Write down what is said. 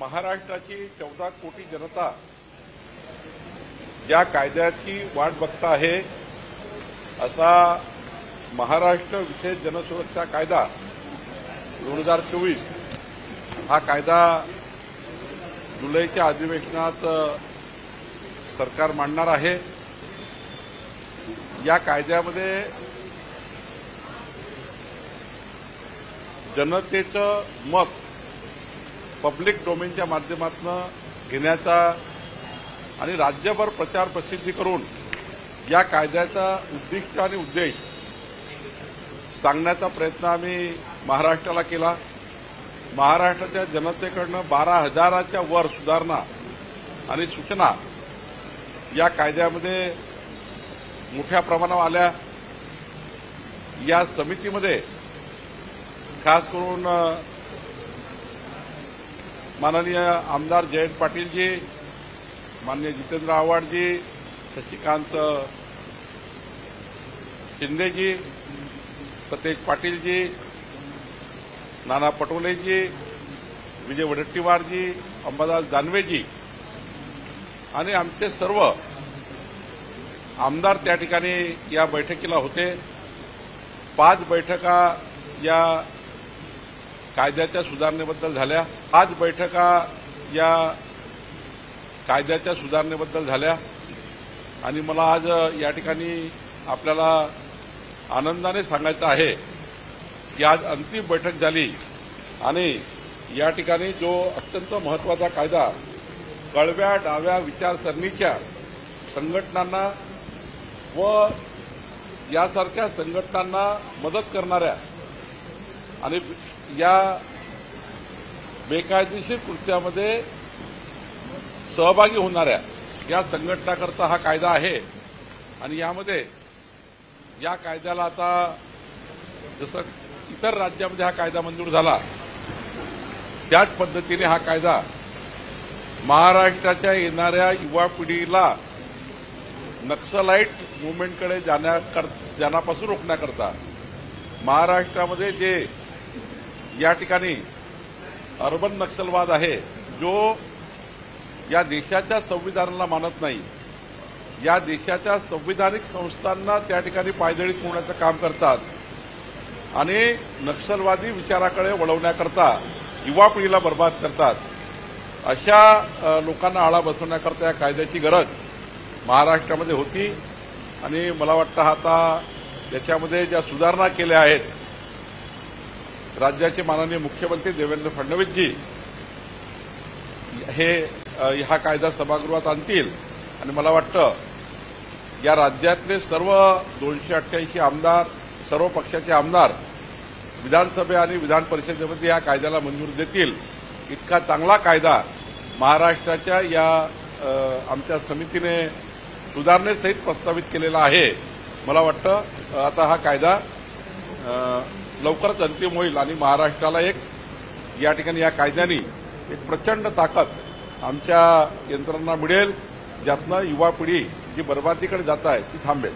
महाराष्ट्राची 14 कोटी जनता ज्या कायद्याची वाट बघता आहे असा महाराष्ट्र विशेष जनसुरक्षा कायदा 2024 हा कायदा जुलैच्या अधिवेशनात सरकार मांडणार आहे। या कायद्यामध्ये जनतेचं मत पब्लिक डोमेनच्या माध्यमातून घेण्याचा आणि राज्यभर प्रचार प्रसिद्धी करून या कायद्याचा उद्दिष्ट आणि उद्देश सांगण्याचा प्रयत्न आम्ही महाराष्ट्राला केला। महाराष्ट्राच्या जनतेकडून 12,000च्या वर सुधारणा आणि सूचना या कायद्यामध्ये मोठ्या प्रमाणावर आल्या। या समितीमध्ये खास करून माननीय आमदार जयंत पाटीलजी, माननीय जितेंद्र आव्हाडजी, शशिकांत शिंदेजी, सतेज पाटीलजी, नाना पटोलेजी, विजय वडेट्टीवारजी, अंबादास दानवेजी आणि आमचे सर्व आमदार त्या ठिकाणी या बैठकीला होते। 5 बैठका या कायद्याच्या सुधारणेबद्दल झाल्या। 5 बैठका या कायद्याच्या सुधारणेबद्दल झाल्या आणि मला आज या ठिकाणी आपल्याला आनंदाने सांगायचं आहे की आज अंतिम बैठक झाली आणि या ठिकाणी जो अत्यंत महत्त्वाचा कायदा कळव्या डाव्या विचारसरणीच्या संघटनांना व यासारख्या संघटनांना मदत करणाऱ्या आणि या बेकायदेशीर कृत्यामध्ये सहभागी होणाऱ्या या संघटनाकरता हा कायदा आहे। आणि यामध्ये या कायद्याला आता जसं इतर राज्यामध्ये हा कायदा मंजूर झाला त्याच पद्धतीने हा कायदा महाराष्ट्राच्या येणाऱ्या युवा पिढीला नक्सलाइट मुवमेंटकडे जाण्यापासून रोखण्याकरता महाराष्ट्रामध्ये जे या ठिकाणी अर्बन नक्षलवाद आहे, जो या देशाच्या संविधानाला मानत नाही, या देशाच्या संविधानिक संस्थांना त्या ठिकाणी पायदळी होण्याचं काम करतात आणि नक्षलवादी विचाराकडे वळवण्याकरता युवा पिढीला बर्बाद करतात, अशा लोकांना आळा बसवण्याकरता या कायद्याची गरज महाराष्ट्रामध्ये होती। आणि मला वाटतं आता याच्यामध्ये ज्या सुधारणा केल्या आहेत राज्याचे माननीय मुख्यमंत्री देवेंद्र फडणवीसजी हे हा कायदा सभागृहात आणतील आणि मला वाटतं या राज्यातले सर्व 288 आमदार, सर्व पक्षाचे आमदार विधानसभे आणि विधान परिषदेमध्ये या कायद्याला मंजुरी देतील। इतका चांगला कायदा महाराष्ट्राच्या या आमच्या समितीने सुधारणेसहित प्रस्तावित केलेला आहे। मला वाटतं आता हा कायदा लवकरच अंतिम होईल आणि महाराष्ट्राला एक या ठिकाणी या कायद्याने एक प्रचंड ताकद आमच्या यंत्रणांना मिळेल, ज्यातनं युवा पिढी जी बर्बादीकडे जात आहे ती थांबेल।